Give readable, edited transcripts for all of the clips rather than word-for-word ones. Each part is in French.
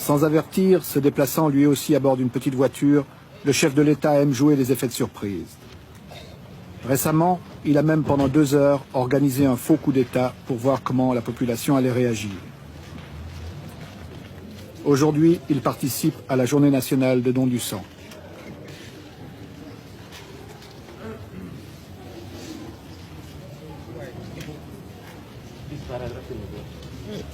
Sans avertir, se déplaçant lui aussi à bord d'une petite voiture, le chef de l'État aime jouer les effets de surprise. Récemment, il a même pendant 2 heures organisé un faux coup d'État pour voir comment la population allait réagir. Aujourd'hui, il participe à la journée nationale de don du sang.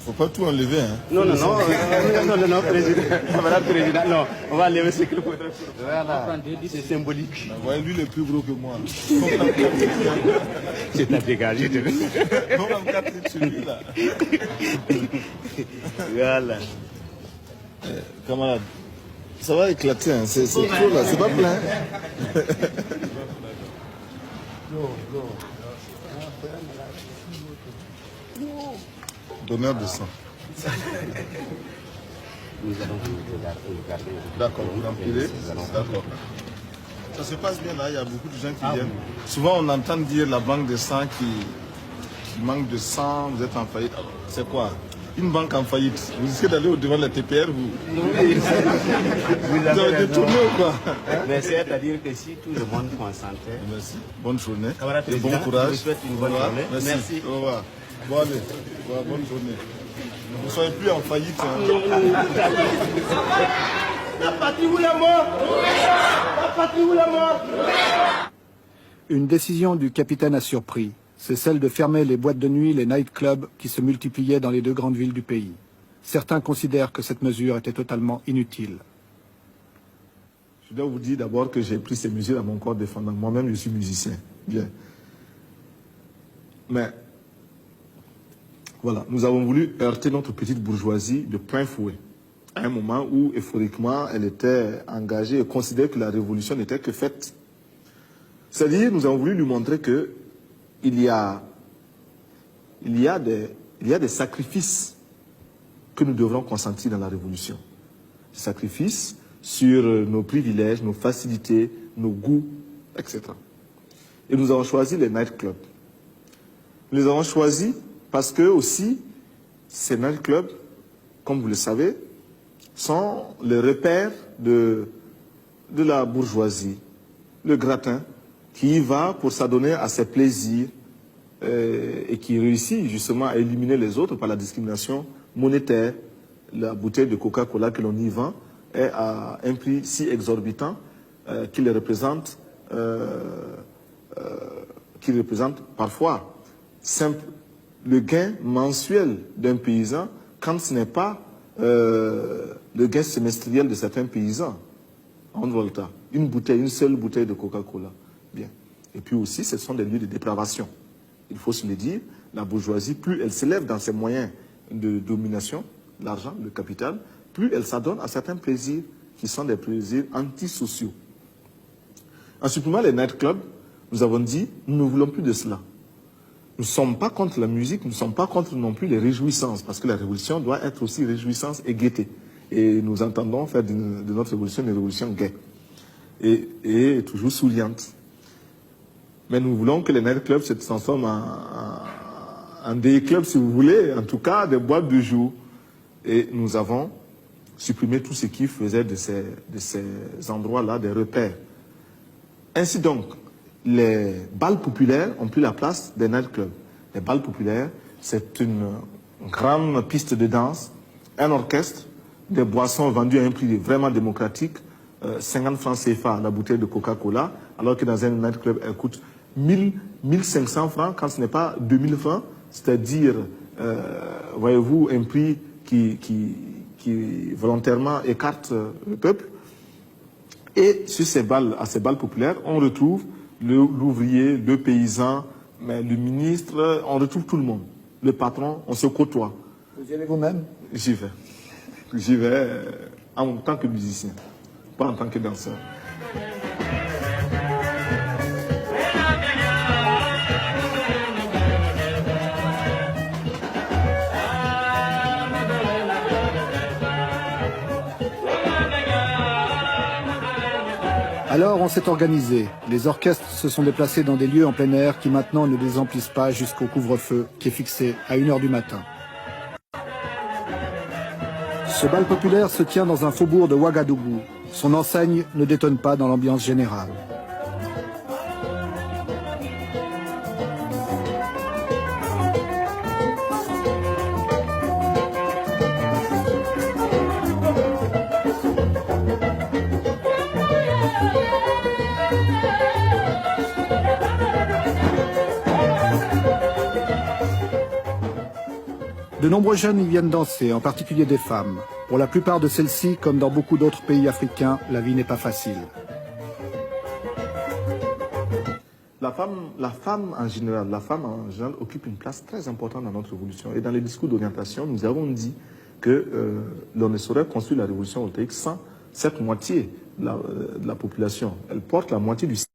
Faut pas tout enlever, hein. Non, président. Camarade président, non. On va enlever ce qu'il faudrait. Voilà, c'est symbolique. Ouais, lui, il est plus gros que moi. C'est à dégager. On va me gâter celui-là. Voilà. Camarade, ça va éclater, hein. C'est trop là, c'est pas plein. Donneur de sang. Nous allons vous garder. D'accord, vous remplirez. D'accord. Ça se passe bien là, il y a beaucoup de gens qui viennent. Souvent on entend dire la banque de sang qui manque de sang, vous êtes en faillite. Alors, c'est quoi? Une banque en faillite. Vous essayez d'aller au-devant de la TPR, vous avez détourné ou quoi? Mais c'est-à-dire que si tout le monde consentait. Merci. Bonne journée. Camarade Et bon président, courage. je vous souhaite une bonne journée. Merci. Au revoir. Bon allez. Au revoir. Bonne journée. Vous ne soyez plus en faillite. Hein. La patrie ou la mort? La patrie ou la mort? Une décision du capitaine a surpris. C'est celle de fermer les boîtes de nuit, les nightclubs qui se multipliaient dans les 2 grandes villes du pays. Certains considèrent que cette mesure était totalement inutile. Je dois vous dire d'abord que j'ai pris ces mesures à mon corps défendant. Moi-même, je suis musicien. Bien. Mais, voilà, nous avons voulu heurter notre petite bourgeoisie de plein fouet. À un moment où, euphoriquement, elle était engagée et considérait que la révolution n'était que faite. C'est-à-dire, nous avons voulu lui montrer que il y a des sacrifices que nous devrons consentir dans la révolution. Des sacrifices sur nos privilèges, nos facilités, nos goûts, etc. Et nous avons choisi les nightclubs. Nous les avons choisis parce que aussi, ces nightclubs, comme vous le savez, sont les repères de la bourgeoisie, le gratin, qui y va pour s'adonner à ses plaisirs et qui réussit justement à éliminer les autres par la discrimination monétaire. La bouteille de Coca-Cola que l'on y vend est à un prix si exorbitant qu'il représente parfois le gain mensuel d'un paysan quand ce n'est pas le gain semestriel de certains paysans en Volta. Une seule bouteille de Coca-Cola. Bien. Et puis aussi, ce sont des lieux de dépravation. Il faut se le dire, la bourgeoisie, plus elle s'élève dans ses moyens de domination, l'argent, le capital, plus elle s'adonne à certains plaisirs qui sont des plaisirs antisociaux. En supprimant les nightclubs, nous avons dit, nous ne voulons plus de cela. Nous ne sommes pas contre la musique, nous ne sommes pas contre non plus les réjouissances, parce que la révolution doit être aussi réjouissance et gaieté. Et nous entendons faire de notre révolution une révolution gaie et toujours souriante. Mais nous voulons que les nightclubs se transforment en day clubs, si vous voulez, en tout cas des boîtes de jour. Et nous avons supprimé tout ce qui faisait de ces endroits-là des repères. Ainsi donc, les bals populaires ont pris la place des nightclubs. Les bals populaires, c'est une grande piste de danse, un orchestre, des boissons vendues à un prix vraiment démocratique, 50 francs CFA la bouteille de Coca-Cola, alors que dans un nightclub, elle coûte 1500 francs quand ce n'est pas 2000 francs, c'est-à-dire, voyez-vous, un prix qui volontairement écarte le peuple. Et sur à ces balles populaires, on retrouve l'ouvrier, le paysan, mais le ministre, on retrouve tout le monde. Le patron, on se côtoie. Vous y allez vous-même? J'y vais. J'y vais en tant que musicien, pas en tant que danseur. Alors on s'est organisé. Les orchestres se sont déplacés dans des lieux en plein air qui maintenant ne les emplissent pas jusqu'au couvre-feu qui est fixé à 1 h du matin. Ce bal populaire se tient dans un faubourg de Ouagadougou. Son enseigne ne détonne pas dans l'ambiance générale. De nombreux jeunes y viennent danser, en particulier des femmes. Pour la plupart de celles-ci, comme dans beaucoup d'autres pays africains, la vie n'est pas facile. La femme en général occupe une place très importante dans notre révolution. Et dans les discours d'orientation, nous avons dit que l'on ne saurait construire la révolution voltaïque sans cette moitié de la population. Elle porte la moitié du